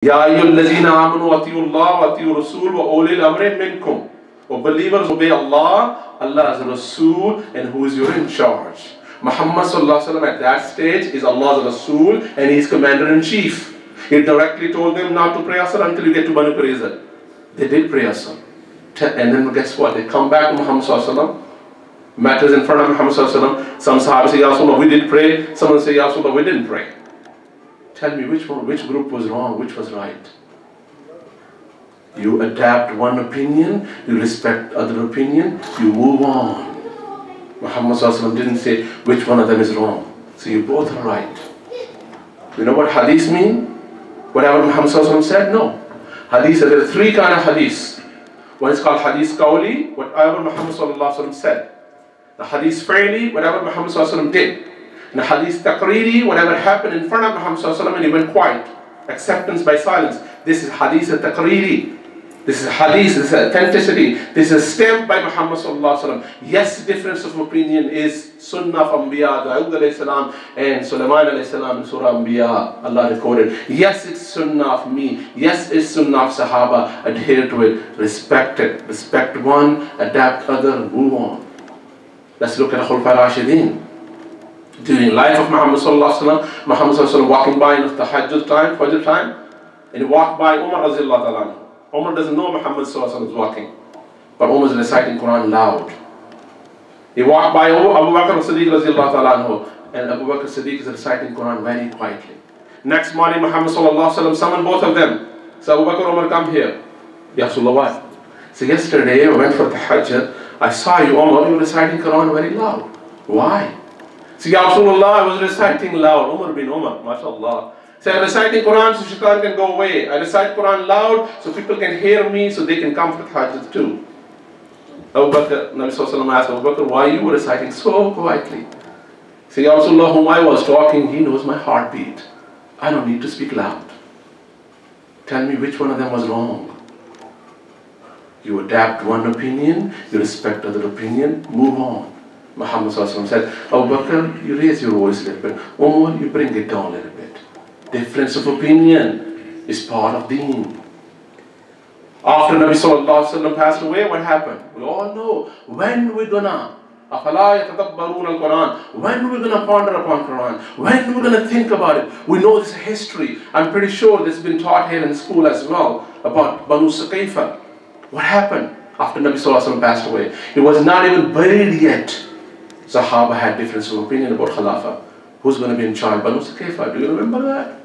Ya ayyuhallazina amanu atiyullah wa atiyur rasul wa ulil amri minkum. O believers, obey Allah, Allah's Rasul, and who is your in charge. Muhammad sallallahu alaihi wasallam at that stage is Allah's Rasul and he is commander-in-chief. He directly told them not to pray Asr until you get to Banu Qurayza. They did pray Asr. And then guess what? They come back to Muhammad sallallahu alaihi wasallam. Matters in front of Muhammad sallallahu alaihi wasallam. Some Sahaba say, Ya Rasulullah, we did pray. Someone say, Ya Rasulullah, we didn't pray. Tell me which group was wrong, which was right. You adapt one opinion, you respect other opinion, you move on. Muhammad sallallahu alaihi wasallam didn't say which one of them is wrong. So you both are right. You know what hadith mean? Whatever Muhammad sallallahu alaihi wasallam said? No. Hadith, there are three kind of hadiths. One is called hadith qawli, whatever Muhammad sallallahu alaihi wasallam said. The hadith fi'li, whatever Muhammad sallallahu alaihi wasallam did. And the hadith taqriri, whatever happened in front of Muhammad sallallahu alaihi wasallam and he went quiet. Acceptance by silence. This is hadith taqriri. This is hadith, this is authenticity. This is stamped by Muhammad sallallahu alaihi wasallam. Yes, difference of opinion is sunnah of Anbiya, Dawood alayhi salam and Sulaiman alayhi salam in Surah Anbiya, Allah recorded. Yes, it's sunnah of me. Yes, it's sunnah of Sahaba. Adhere to it, respect it. Respect one, adapt other, move on. Let's look at Khulafai Rashidin. During life of Muhammad sallallahu alaihi wasallam, Muhammad sallallahu alaihi wasallam walking by in the Tahajjud time, Fajr time, and he walked by Umar radhiyallahu ta'ala. Umar doesn't know Muhammad sallallahu alaihi wasallam is walking, but Umar is reciting Quran loud. He walked by Abu Bakr Siddiq radhiyallahu ta'ala, and Abu Bakr Siddiq is reciting Quran very quietly. Next morning, Muhammad sallallahu alaihi wasallam summoned both of them. So Abu Bakr, Umar, come here. Ya Rasulullah, what? So yesterday I went for Tahajjud. I saw you, Umar, you were reciting Quran very loud. Why? So Ya Rasulullah, I was reciting loud. Umar bin Umar, mashallah. So I'm reciting Quran so shaitan can go away. I recite Quran loud so people can hear me so they can come for Tahajjud too. Abu Bakr, Nabi sallallahu alaihi wasallam asked Abu Bakr, why you were reciting so quietly? So Ya Rasulullah, whom I was talking, he knows my heartbeat. I don't need to speak loud. Tell me which one of them was wrong. You adapt one opinion, you respect other opinion, move on. Muhammad sallallahu alaihi wasallam said, Abu Bakr, you raise your voice a little bit. Umar, you bring it down a little bit. Difference of opinion is part of deen. After Nabi sallallahu alaihi wasallam passed away, what happened? We all know. When we're gonna أَفَلَا يَتَدَبَّرُونَ الْقُرْآنَ, when we're gonna ponder upon Quran, when we're gonna think about it. We know this history. I'm pretty sure this has been taught here in school as well about Banu Saqifah. What happened after Nabi sallallahu alaihi wasallam passed away? He was not even buried yet. Sahaba had difference of opinion about Khilafah. Who's going to be in charge? Banu Saqifah. Do you remember that?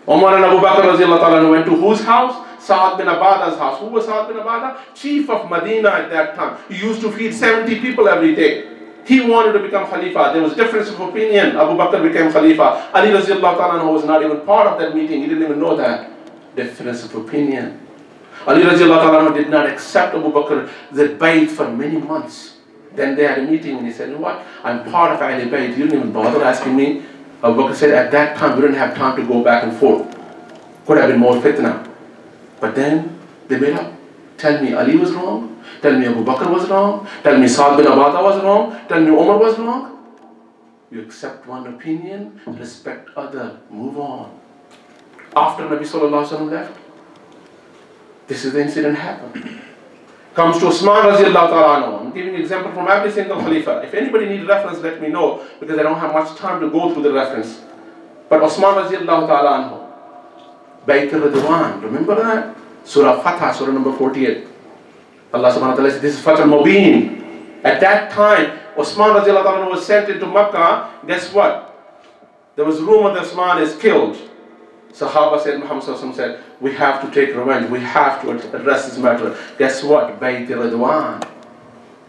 Umar and Abu Bakr radhiyallahu ta'ala went to whose house? Sa'ad bin Abada's house. Who was Sa'ad bin Abada? Chief of Medina at that time. He used to feed 70 people every day. He wanted to become Khalifa. There was difference of opinion. Abu Bakr became Khalifa. Ali radhiyallahu ta'ala was not even part of that meeting. He didn't even know that. Difference of opinion. Ali radhiyallahu ta'ala did not accept Abu Bakr the bayt for many months. Then they had a meeting and he said, you know what? I'm part of Ali Bayt. You didn't even bother asking me. Abu Bakr said, at that time, we didn't have time to go back and forth. Could have been more fitna. But then they made up. Tell me Ali was wrong. Tell me Abu Bakr was wrong. Tell me Sa'ad bin Abada was wrong. Tell me Umar was wrong. You accept one opinion, respect other, move on. After Nabi sallallahu alaihi wasallam left, this is the incident happened. Comes to Usman radiallahu ta'ala. I'm giving you an example from every single Khalifa. If anybody needs reference, let me know, because I don't have much time to go through the reference. But Usman radiallahu ta'ala, Bayt al-Ridwan, remember that? Surah Fatah, Surah number 48. Allah subhanahu wa ta'ala said, this is Fatah al-Mubin. At that time, Usman radiallahu ta'ala was sent into Makkah. Guess what? There was rumor that Usman is killed. Sahaba said, Muhammad sallallahu alaihi wasallam said, we have to take revenge, we have to address this matter. Guess what? Bayt al-Ridwan.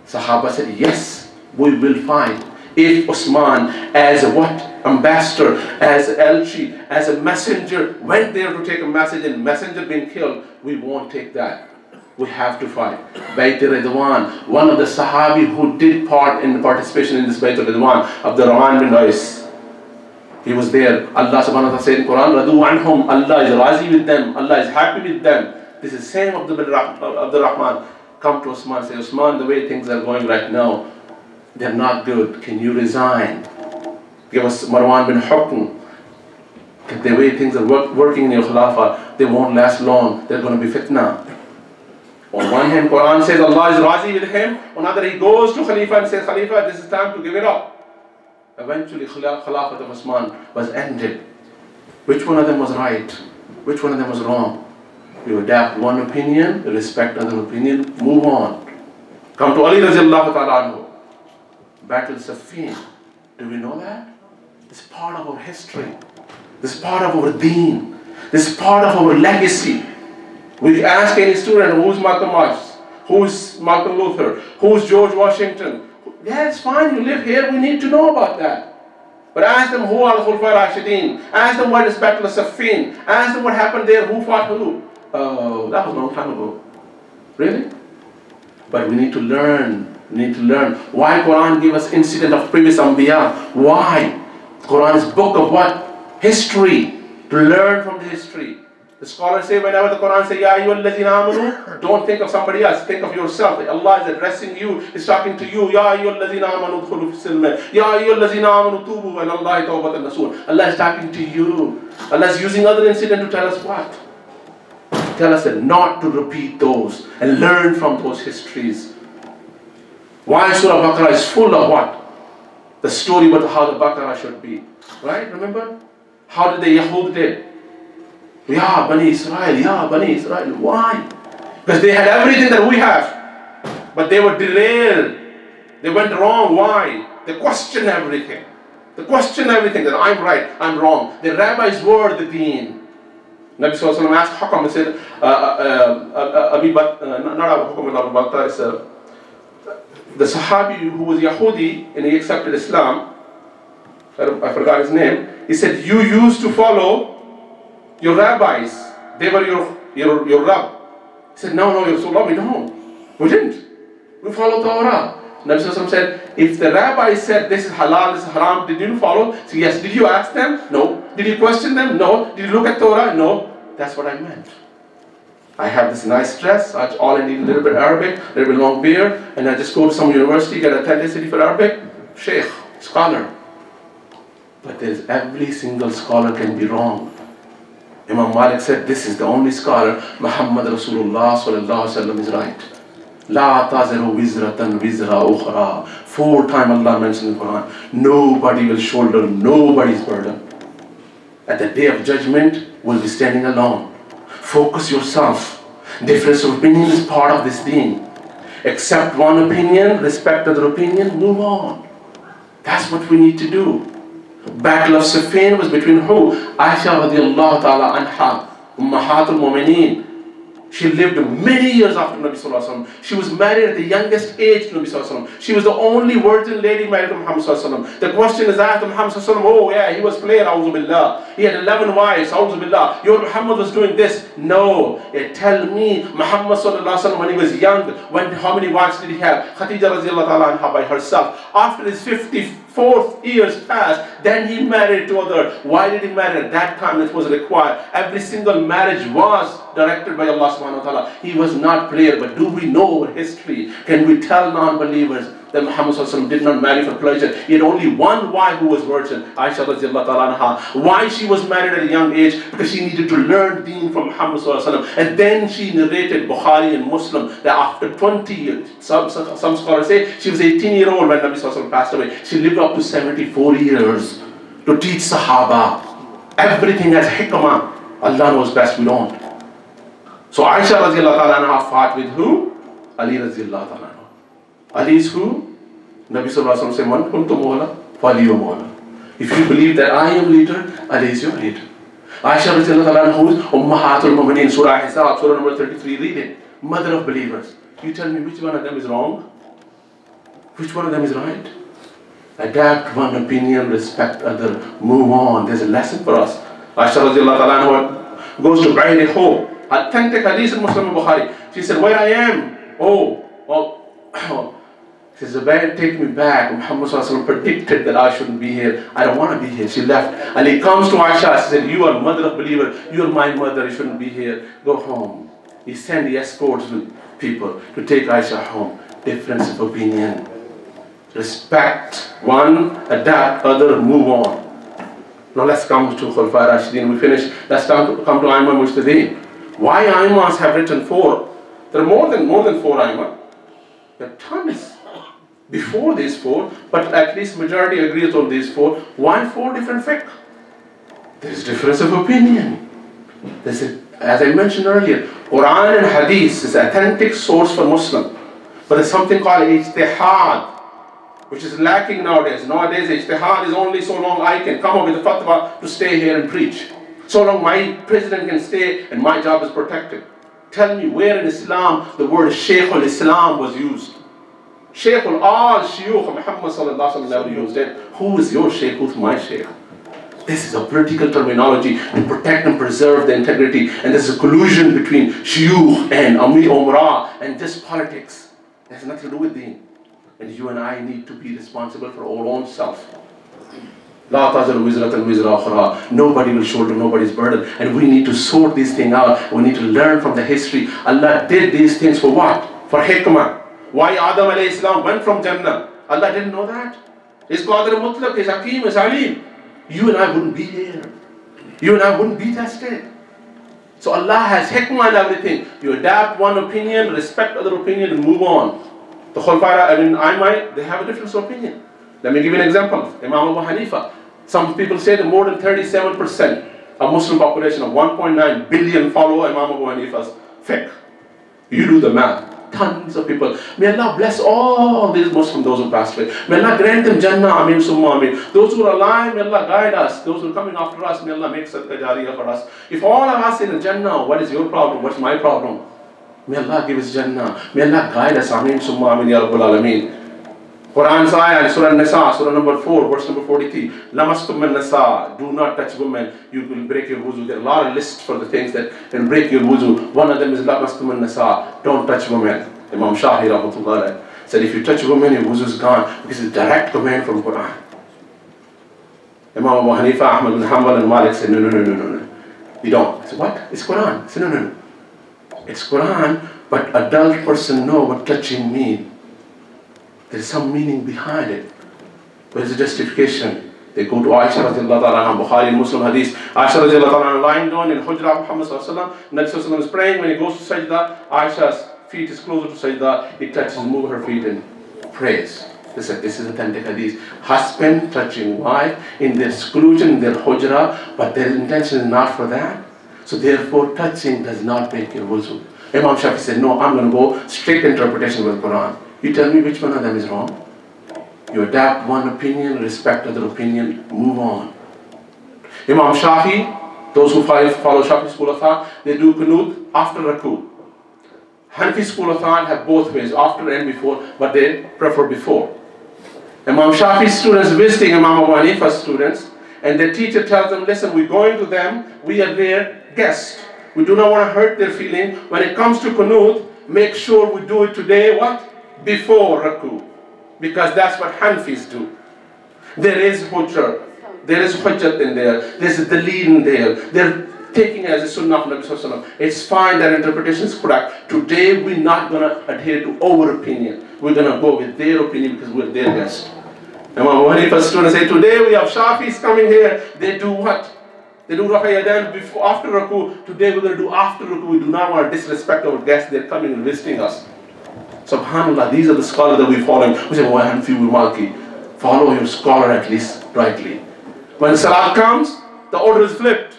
Sahaba said, yes, we will fight. If Usman, as a what? Ambassador, as Elchi, as a messenger, went there to take a message and messenger being killed, we won't take that. We have to fight. Bayt al-Ridwan, one of the Sahabi who did participation in this Bayt al-Ridwan, Abdurrahman bin Qais. He was there. Allah subhanahu wa ta'ala said in Quran, Radu anhum, Allah is razi with them, Allah is happy with them. This is same of Abdul Rahman. Come to Usman, say, Usman, the way things are going right now, they're not good. Can you resign? Give us Marwan bin Hukm. The way things are working in your Khilafah, they won't last long. They're going to be fitna. On one hand, Quran says Allah is razi with him. On the other, he goes to Khalifa and says, Khalifa, this is time to give it up. Eventually, Khilafat of Osman was ended. Which one of them was right? Which one of them was wrong? You adapt one opinion, respect another opinion, move on. Come to Ali radiallahu ta'ala anhu. Battle Siffin. Do we know that? It's part of our history. This is part of our deen. This is part of our legacy. We ask any student, who's Malcolm X? Who's Martin Luther? Who's George Washington? Yeah, it's fine, you live here, we need to know about that. But ask them who are the Khulafai Rashidin. Ask them what is Battle of Siffin. Ask them what happened there, who fought who. Oh, that was a long time ago. Really? But we need to learn. We need to learn. Why Quran give us incident of previous Anbiya? Why? Quran is book of what? History. To learn from the history. The scholars say whenever the Quran says, Ya ayyuhallazina amanu, don't think of somebody else, think of yourself. Allah is addressing you, He's talking to you. Ya ayyuhallazina amanu udkhulu fis silm. Ya ayyuhallazina amanu tubu wa ilallahi tawbatan nasuh. Allah is talking to you. Allah is using other incident to tell us what? Tell us that not to repeat those and learn from those histories. Why Surah Baqarah is full of what? The story about how the Baqarah should be. Right? Remember? How did the Yahud did? Ya Bani Israel, Ya Bani Israel. Why? Because they had everything that we have. But they were derailed. They went wrong. Why? They questioned everything. They questioned everything that I'm right, I'm wrong. The rabbis were the deen. Nabi Sallallahu Alaihi Wasallam asked Hakam, he said, not Abu Hakam, Abu Bakr, is the Sahabi who was Yahudi and he accepted Islam. I forgot his name. He said, you used to follow your rabbis. They were your Rabb. He said, no, you're so loving. No, we didn't. We followed Torah. Nabi Sallallahu Alaihi Wasallam said, if the rabbi said this is halal, this is haram, did you follow? So yes. Did you ask them? No. Did you question them? No. Did you look at Torah? No. That's what I meant. I have this nice dress. All I need a little bit Arabic, a little bit long beard, and I just go to some university, get a tendency for Arabic. Sheikh, scholar. But there's every single scholar can be wrong. Imam Malik said this is the only scholar. Muhammad Rasulullah sallallahu alaihi wasallam is right. La taziru wizratan wizra ukhra. 4 times Allah mentioned in the Quran. Nobody will shoulder nobody's burden. At the day of judgment, we'll be standing alone. Focus yourself. Difference of opinion is part of this deen. Accept one opinion, respect other opinion, move on. That's what we need to do. Battle of Siffin was between who? Aisha radiallahu ta'ala anha, Ummahatul Mu'mineen. She lived many years after Nabi Sallallahu Alaihi Wasallam. She was married at the youngest age to Nabi Sallallahu Alaihi Wasallam. She was the only virgin lady married to Muhammad Sallallahu Alaihi Wasallam. The question is asked to Muhammad Sallallahu Alaihi Wasallam, oh yeah, he was player, A'udhu Billah. He had 11 wives, A'udhu Billah. Your Muhammad was doing this. No, tell me, Muhammad Sallallahu Alaihi Wasallam when he was young, how many wives did he have? Khadija radiallahu ta'ala anha by herself. After his 54th years passed, then he married to other. Why did he marry at that time? It was required. Every single marriage was directed by Allah subhanahu wa ta'ala. He was not player, but do we know our history? Can we tell non-believers that Muhammad sallallahu alaihi wasallam did not marry for pleasure? He had only one wife who was virgin, Aisha radiallahu ta'ala anha. Why she was married at a young age? Because she needed to learn deen from Muhammad sallallahu alaihi wasallam. And then she narrated Bukhari and Muslim that after 20 years, some scholars say she was 18-year-old when Nabi sallallahu alaihi wasallam passed away. She lived up to 74 years to teach Sahaba. Everything has hikmah. Allah knows best, we don't. So Aisha radiallahu ta'ala anha fought with who? Ali radiallahu ta'ala anha. Ali is who? Nabi sallallahu alaihi wasallam said, Man kuntu mawla, faliyu mawla. If you believe that I am leader, Ali is your leader. Aisha radiallahu ta'ala anha, who is Ummahatul Mu'mineen, Surah Hisab, Surah number 33, read it. Mother of believers. You tell me which one of them is wrong? Which one of them is right? Adapt one opinion, respect other, move on. There's a lesson for us. Aisha radiallahu ta'ala anha goes to Ba'id al-Hope. Authentic hadith in Muslim and Bukhari. She said, where I am? She said, Zubair, take me back. Muhammad sallallahu alaihi wasallam predicted that I shouldn't be here. I don't want to be here. She left. And he comes to Aisha. She said, you are mother of believer. You are my mother. You shouldn't be here. Go home. He sent the escorts with people to take Aisha home. Difference of opinion. Respect one, adapt other, move on. Now let's come to Khulafai Rashidin. We finish. Let's come to Aimma Mujtahideen. Why Aimmas have written 4? There are more than 4 Aimma. There are tons before these 4, but at least majority agrees on these 4. Why 4 different fiqh? There is difference of opinion. As I mentioned earlier, Quran and Hadith is an authentic source for Muslim. But there's something called ijtihad, which is lacking nowadays. Nowadays, ijtihad is only so long I can come up with a fatwa to stay here and preach. So long my president can stay and my job is protected. Tell me where in Islam the word Shaykh al-Islam was used. Shaykh all Shuyukh Muhammad sallallahu alaihi wasallam never used it. Who is your Shaykh? Who's my Shaykh? This is a political terminology to protect and preserve the integrity, and there's a collusion between Shuyukh and Amir Umrah and just politics. It has nothing to do with deen. And you and I need to be responsible for our own self. La tazaru wizratan wizra ukhra. Nobody will shoulder nobody's burden. And we need to sort these things out. We need to learn from the history. Allah did these things for what? For hikmah. Why Adam alayhi salam went from Jannah? Allah didn't know that. His Qadir Mutlaq, His Hakim, His Alim. You and I wouldn't be here. You and I wouldn't be tested. So Allah has hikmah and everything. You adapt one opinion, respect other opinion, and move on. The Khulafai, they have a different opinion. Let me give you an example. Imam Abu Hanifa. Some people say that more than 37% of Muslim population of 1.9 billion follow Imam Abu Hanifa's fiqh. You do the math. Tons of people. May Allah bless all these Muslims, those who passed away. May Allah grant them Jannah, Ameen, Summa, Ameen. Those who are alive, may Allah guide us. Those who are coming after us, may Allah make Sadaqah Jariyah for us. If all of us in Jannah, what is your problem? What's my problem? May Allah give us Jannah. May Allah guide us, Ameen, Summa, Ameen, Ya Rabbul Alameen. Quran's ayah, Surah Nisa, Surah number 4, verse number 43. Lamastum min Nisa, do not touch women, you will break your wuzu. There are a lot of lists for the things that can break your wuzu. One of them is Lamastum min Nisa, don't touch women. Imam Shahi rahmatullah said if you touch women, your wuzu is gone, because it's a direct command from Quran. Imam Abu Hanifa, Ahmad bin Hanbal and Malik said, no. You don't. I said, what? It's Quran. I said, no. It's Quran, but adult person know what touching means. There's some meaning behind it. Where's the justification? They go to Aisha radiallahu ta'ala, Bukhari, Muslim hadith. Aisha radiallahu ta'ala lying down in Hujra Muhammad sallallahu alaihi wasallam. Nabi sallallahu alaihi wasallam is praying. When he goes to sajda, Aisha's feet is closer to sajda. He touches, move her feet and prays. They said, this is authentic hadith. Husband touching wife in their seclusion, in their hujra, but their intention is not for that. So therefore, touching does not break your wuzu. Imam Shafi said, no, I'm going to go strict interpretation with Quran. You tell me which one of them is wrong. You adapt one opinion, respect other opinion, move on. Imam Shafi, those who follow Shafi school of thought, they do qunut after raku. Hanafi school of thought have both ways, after and before, but they prefer before. Imam Shafi's students visiting Imam Abu Hanifa's students, and the teacher tells them, listen, we're going to them, we are their guests. We do not want to hurt their feeling. When it comes to qunut, make sure we do it today, what? Before raku, because that's what Hanfis do. There is hujjah, there is hujjat in there, there's a daleel in there, they're taking as a sunnah of Nabi sallallahu alaihi wasallam. It's fine that interpretation is correct. Today we're not going to adhere to our opinion, we're going to go with their opinion because we're their guest. And when one of us students say, today we have Shafis coming here, they do what? They do Rafa Yadan before, after raku. Today we're going to do after raku. We do not want to disrespect our guests, they're coming and visiting us. SubhanAllah, these are the scholars that we follow. We say, oh, Hanfi will Malki. Follow your scholar at least rightly. When Salat comes, the order is flipped.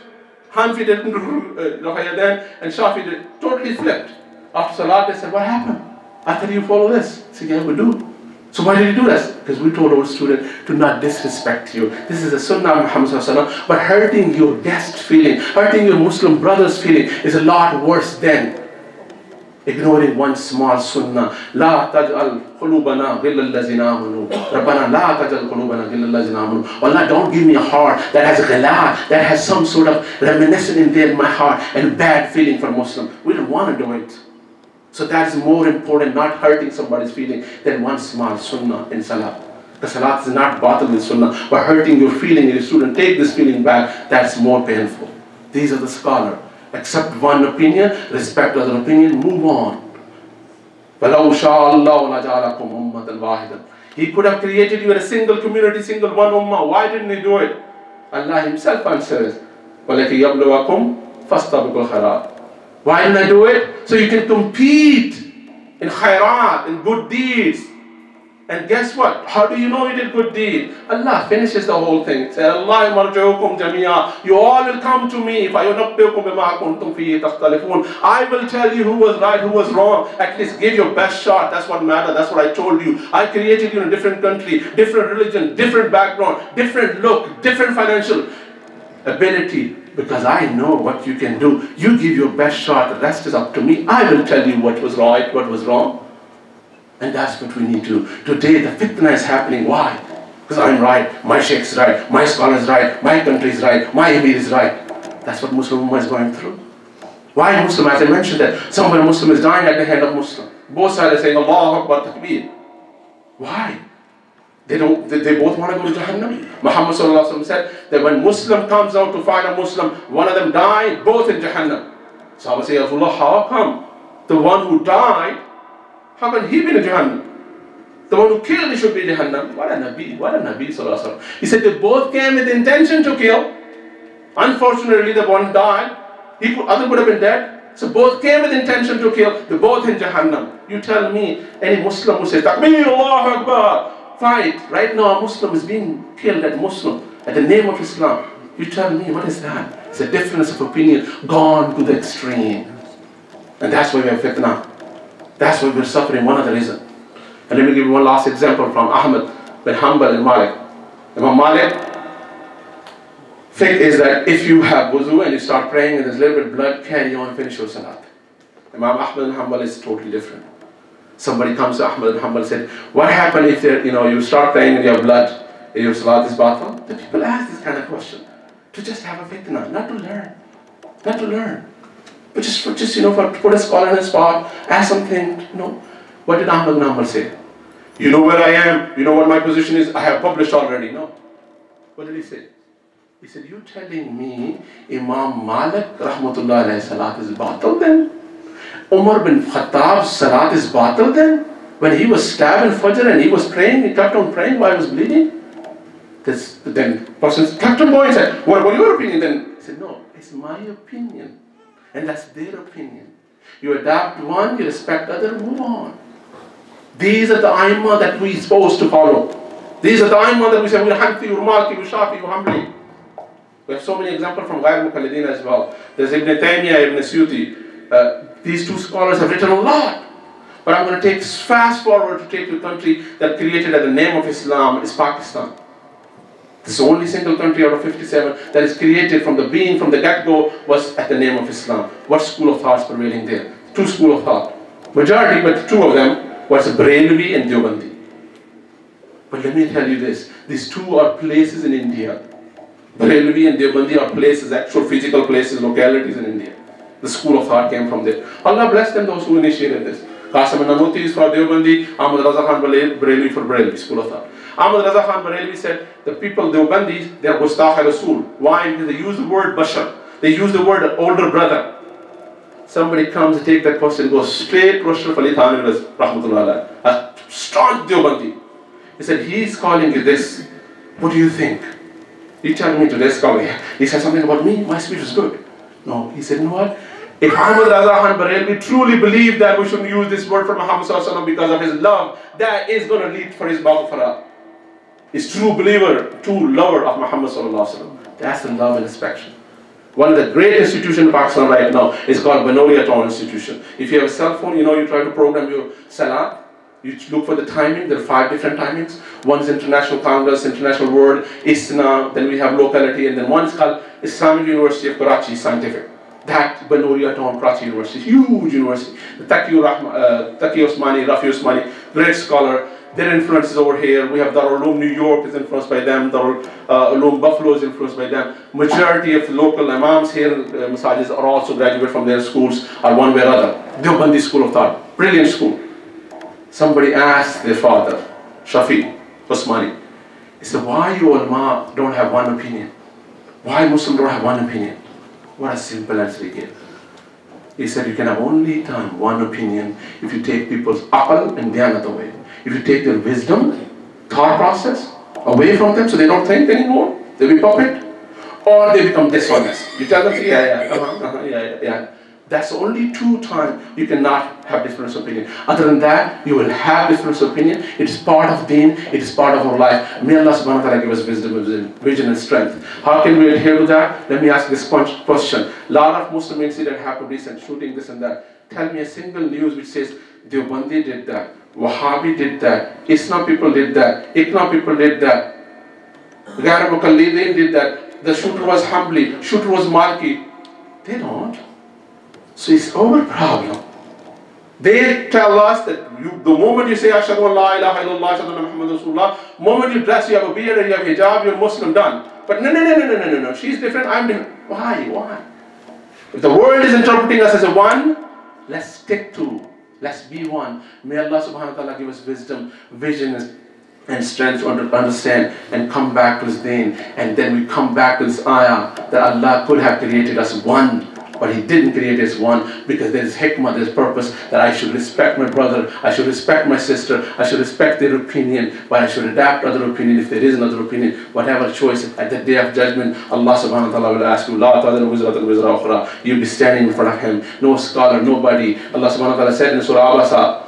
Hanfi didn't do Rafayadan and Shafi did totally flipped. After Salat, they said, what happened? I thought you follow this. I said, yeah, we do. So why did you do this? Because we told our student to not disrespect you. This is the Sunnah of Muhammad sallallahu alaihi wasallam. But hurting your guest feeling, hurting your Muslim brother's feeling is a lot worse than ignoring one small sunnah. La taj'al qulubana ghillal lazina amanu. Rabbana la taj'al qulubana ghillal lazina amanu. Allah, don't give me a heart that has ghillah, that has some sort of reminiscence in there in my heart and bad feeling for Muslim. We don't want to do it. So that's more important, not hurting somebody's feeling, than one small sunnah in salah. The salat is not batil with sunnah, but hurting your feeling, your student take this feeling back, that's more painful. These are the scholars. Accept one opinion, respect other opinion, move on. He could have created you in a single community, single one ummah. Why didn't he do it? Allah Himself answers, وَلَكِيَبْلُوَكُمْ فَاسْتَبِقُوا الْخَيْرَاتِ. Why didn't I do it? So you can compete in khairat, in good deeds. And guess what? How do you know you did good deed? Allah finishes the whole thing. Say, Allah marji'ukum jami'a. You all will come to me. I will tell you who was right, who was wrong. At least give your best shot. That's what matters. That's what I told you. I created you in a different country, different religion, different background, different look, different financial ability. Because I know what you can do. You give your best shot. The rest is up to me. I will tell you what was right, what was wrong. And that's what we need to. Today the fitna is happening. Why? Because I'm right, my sheikh is right, my scholar is right, my country is right, my emir is right. That's what Muslim Ummah is going through. Why Muslim? As I mentioned that somebody Muslim is dying at the hand of Muslim. Both sides are saying Allahu Akbar Takbir. Why? They both want to go to Jahannam. Muhammad sallallahu alaihi wasallam said that when Muslim comes out to fight a Muslim, one of them died, both in Jahannam. Sahaba say, Rasulullah, how come the one who died, how can he be in Jahannam? The one who killed, he should be in Jahannam. What a Nabi, sallallahu alaihi wasallam. He said they both came with intention to kill. Unfortunately, the one died. Other would have been dead. So both came with intention to kill. They're both in Jahannam. You tell me, any Muslim who says, Takbir, Allahu Akbar, fight. Right now, a Muslim is being killed at Muslim, at the name of Islam. You tell me, what is that? It's a difference of opinion gone to the extreme. And that's why we have fitna. That's why we're suffering, one of the reasons. And let me give you one last example from Ahmad bin Hanbal and Malik. Imam Malik, fiqh is that if you have wuzu and you start praying and there's a little bit of blood, carry on, finish your salat. Imam Ahmad bin Hanbal is totally different. Somebody comes to Ahmad bin Hanbal and said, what happened if you start praying and you have blood, your salat is batal? The people ask this kind of question to just have a fitna, not to learn. Not to learn. But just for put a scholar in a spot, ask something, What did Ahmad bin Hanbal say? You know where I am, you know what my position is, I have published already. No. What did he say? He said, you telling me Imam Malik rahmatullah alayhi salat is batal then? Umar bin Khattab's salat is batal then? When he was stabbed in Fajr and he was praying, he kept on praying while he was bleeding? Then the person kept on going and said, what about your opinion then? He said, no, it's my opinion. And that's their opinion. You adapt one, you respect the other, move on. These are the Aimma that we're supposed to follow. These are the Aimma that we say, we're Hanfi, we're Maliki, we're Shafi, we're Hanbali. We have so many examples from Ghair Muqallidin as well. There's Ibn-e-Maryam, Ibn Suyuti. These two scholars have written a lot. But I'm going to take fast forward to take you a country that created at the name of Islam is Pakistan. This is the only single country out of 57 that is created from the get-go was at the name of Islam. What school of thought is prevailing there? Two schools of thought. Majority, but two of them was Barelvi and Deobandi. But let me tell you this. These two are places in India. Barelvi and Deobandi are places, actual physical places, localities in India. The school of thought came from there. Allah bless them, those who initiated this. Qasim Nanuti is for Deobandi, Ahmad Raza Khan Barelvi for Barelvi, school of thought. Ahmad Raza Khan Barelvi said, the people Deobandis, they are Gustakh al-Rasul. Why? Because they use the word Bashar. They use the word older brother. Somebody comes and takes that question, goes straight to Ashraf Ali Thanvi, rahmatullah, a strong Deobandi. He said, he's calling you this. What do you think? You tell me to this scholar. He said something about me, my speech was good. No, he said, you know what? If Ahmad Raza Khan Barelvi truly believed that we shouldn't use this word for Muhammad sallallahu alaihi wasallam because of his love, that is going to lead for his maghfirah. He's true believer, true lover of Muhammad sallallahu alaihi wasallam. That's the love and inspection. One of the great institutions in Pakistan right now is called Banoriaton Institution. If you have a cell phone, you try to program your salat. You look for the timing. There are 5 different timings. One is International Congress, International Word, ISNA, then we have locality, and then one is called Islamic University of Karachi, scientific. That Banoriaton Karachi University, huge university. The Taqi Osmani, Rafi Osmani, great scholar. Their influence is over here. We have Darul Uloom New York is influenced by them. Darul Uloom Buffalo is influenced by them. Majority of local imams here in Masajid are also graduate from their schools or one way or other. Deobandi School of Thought, brilliant school. Somebody asked their father, Shafi Osmani, he said, why you ulama don't have one opinion? Why Muslims don't have one opinion? What a simple answer he gave. He said, you can have only time one opinion if you take people's aql and dhyanat away. If you take their wisdom, thought process away from them so they don't think anymore, they'll be puppet. or they become dishonest. You tell them, yeah. That's the only two times you cannot have difference of opinion. Other than that, you will have difference of opinion. It is part of deen, it is part of our life. May Allah subhanahu wa ta'ala give us wisdom, vision and strength. How can we adhere to that? Let me ask this question. A lot of Muslim incidents happen, recent shooting, this and that. Tell me a single news which says, Deobandi did that, Wahhabi did that, Islam people did that, Ikna people did that, Ghair Muqallidin did that, the shooter was Hambli, shooter was Malki. They don't. So it's our problem. They tell us that the moment you say Ashhadu an la ilaha illallah, Ashhadu anna Muhammadan Rasulullah, moment you dress, you have a beard and you have hijab, you're Muslim, done. But no, she's different, I'm different. Why? If the world is interpreting us as a one, let's stick to, let's be one. May Allah subhanahu wa ta'ala give us wisdom, vision and strength to understand and come back to His deen. And then we come back to this ayah that Allah could have created us one, but He didn't create us one, because there is hikmah, there is purpose, that I should respect my brother, I should respect my sister, I should respect their opinion, but I should adapt other opinion if there is another opinion. Whatever choice, at the day of judgment, Allah subhanahu wa ta'ala will ask you, La ta'adana wizratan wizra ukhra. You'll be standing in front of Him, no scholar, nobody. Allah subhanahu wa ta'ala said in Surah Abasa,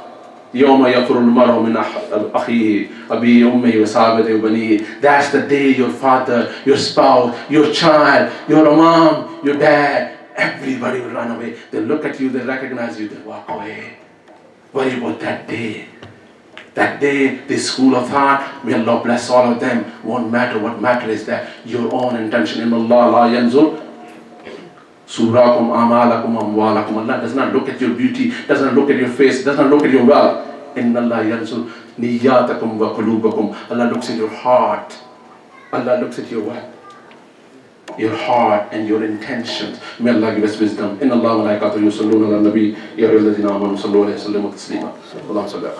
يوم يفر المرء من أخيه أبي أمي وصحابته وبنيه. That's the day your father, your spouse, your child, your mom, your dad, everybody will run away. They'll look at you, they'll recognize you, they'll walk away. Worry about that day. That day, this school of thought, may Allah bless all of them. Won't matter. What matters is that your own intention. In Allah la yanzur surakum amalakum amwalakum. Allah does not look at your beauty, does not look at your face, does not look at your wealth. Inna Allah yanzur niyatakum wa qulubakum. Allah looks at your heart. Allah looks at your what? Your heart and your intentions. May Allah give us wisdom. Inna Allah wa malaikatahu yusalluna ala nabi ya ayyuhalladhina amanu sallu alayhi wa sallimu taslima. Allahumma salli ala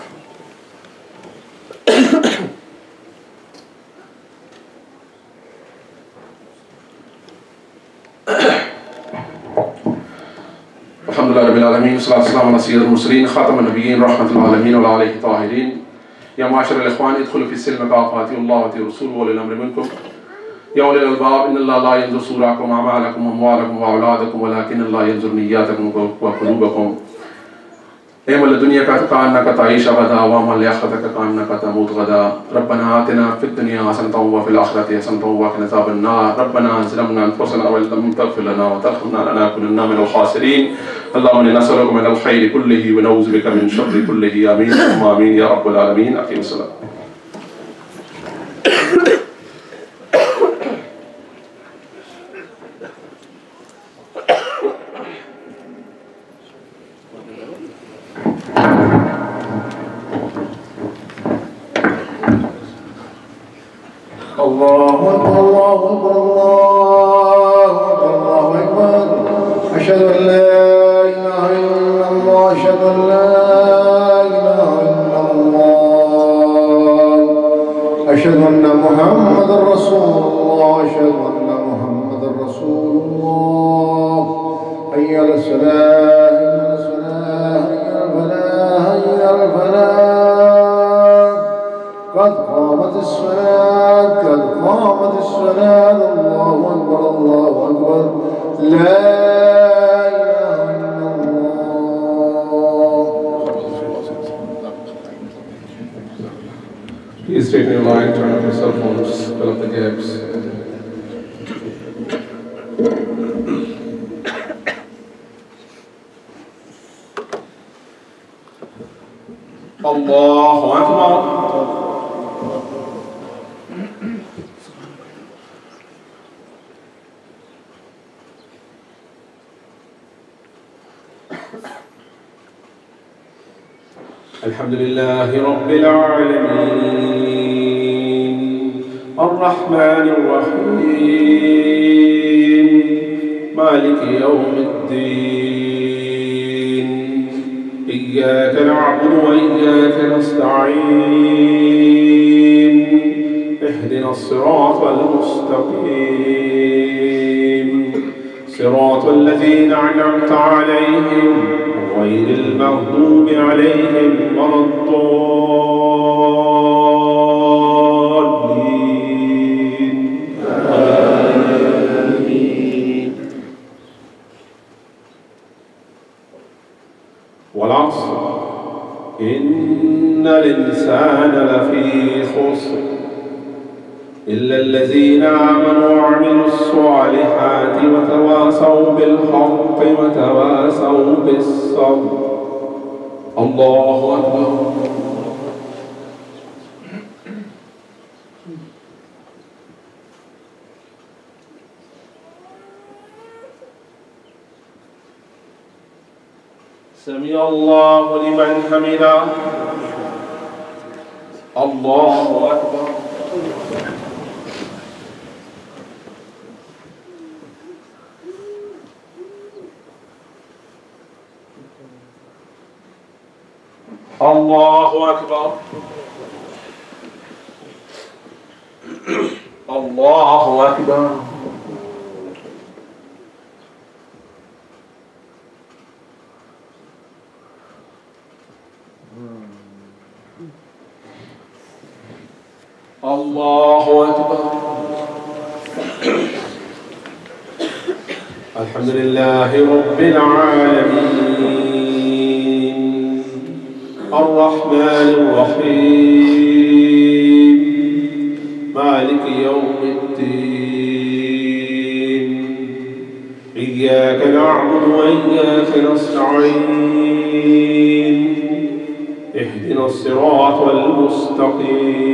Alhamdulillah Rabbil Alameen, salatu wassalamu ala sayyidil mursalin, khatam al-nabiyyin, rahmatul alamin wa ala alihi tahirin. Ya ma'ashar al-ikhwan, idkhulu fi silmi kafati, Allah wa rasuluhu wa lil amri minkum. Ya ulil albab, inna Allah la yanzur surakum a'malakum amwalakum wa awladakum walakin Allah yanzur niyyatakum wa qulubakum. اعمل الدنيا كأنك تعيش أبدا واعمل لآخرتك كأنك تموت غدا. ربنا آتنا في الدنيا حسنة وفي الآخرة حسنة وقنا عذاب النار. ربنا ظلمنا أنفسنا وإن لم تغفر لنا وترحمنا لنكونن من الخاسرين. اللهم إنا نسألك من الخير كله ونعوذ بك من شر كله. آمين ثم آمين يا رب العالمين. أقيم الصلاة. الله أكبر الله أكبر الله أكبر الله أكبر. أشهد أن لا إله إلا الله أشهد أن لا إله إلا الله أشهد أن محمدا رسول الله أشهد أن محمدا رسول الله. حي على الصلاة حي على الصلاة حي على الفلاح حي على الفلاح. قد قامت الصلاة قد قامت الصلاة. الله أكبر الله أكبر. لا إله إلا الله. Please straighten your line, turn off your cell phones, fill up the gaps. Allahu Akbar. الحمد لله رب العالمين الرحمن الرحيم مالك يوم الدين إياك نعبد وإياك نستعين اهدنا الصراط المستقيم صراط الذين أنعمت عليهم غير المغضوب عليهم ولا الضالين. والعصر إن الإنسان لفي خسر إلا الذين آمنوا وعملوا الصالحات وتواصوا بالحق وتواصوا بالصبر. الله أكبر. سمع الله لمن حمده. الله أكبر. الله أكبر. الله أكبر. الله أكبر. الحمد لله رب العالمين الرحمن الرحيم مالك يوم الدين إياك نعبد وإياك نستعين اهدنا الصراط المستقيم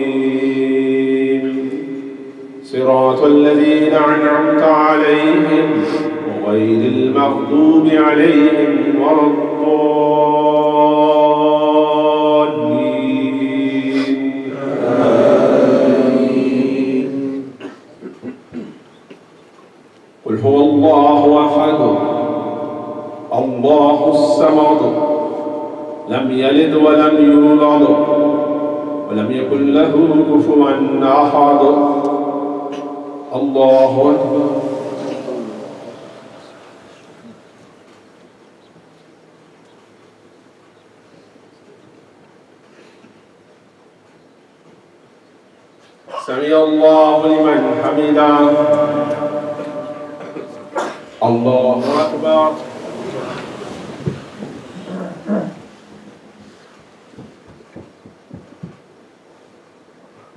صراط الذين أنعمت عليهم غير المغضوب عليهم ولا الضالين. آمين. قل هو الله أحد الله الصمد لم يلد ولم يولد ولم يكن له كفوا أحد. الله أكبر. سمع الله لمن حمده. الله أكبر.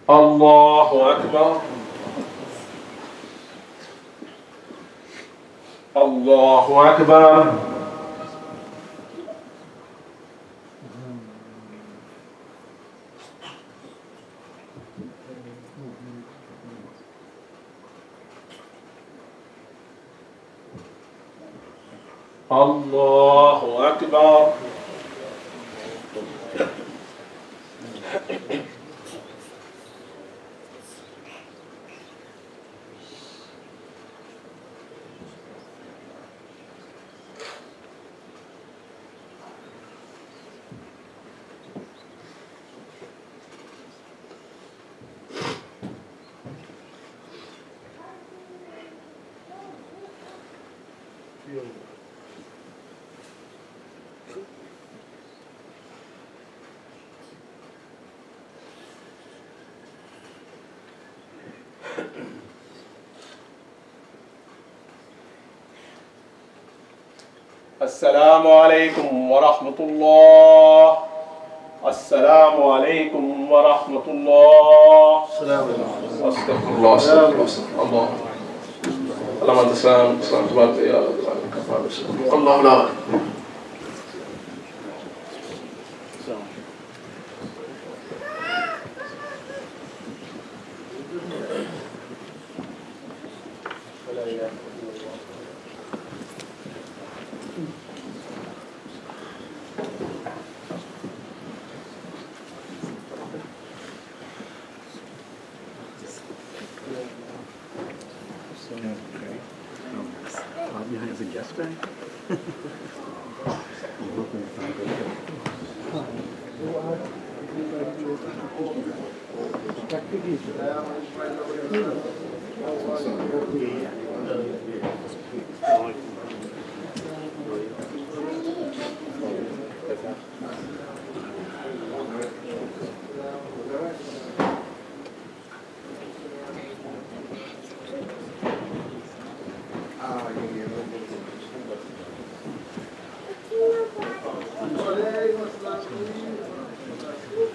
الله أكبر. الله أكبر. الله أكبر. السلام عليكم ورحمة الله. السلام عليكم ورحمة الله. السلام عليكم. استغفر الله استغفر الله. اللهم أنت السلام السلام تبارك يا رب العالمين. الله لا. Behind as a guest bag?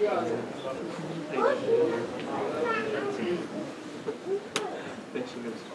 Then she goes to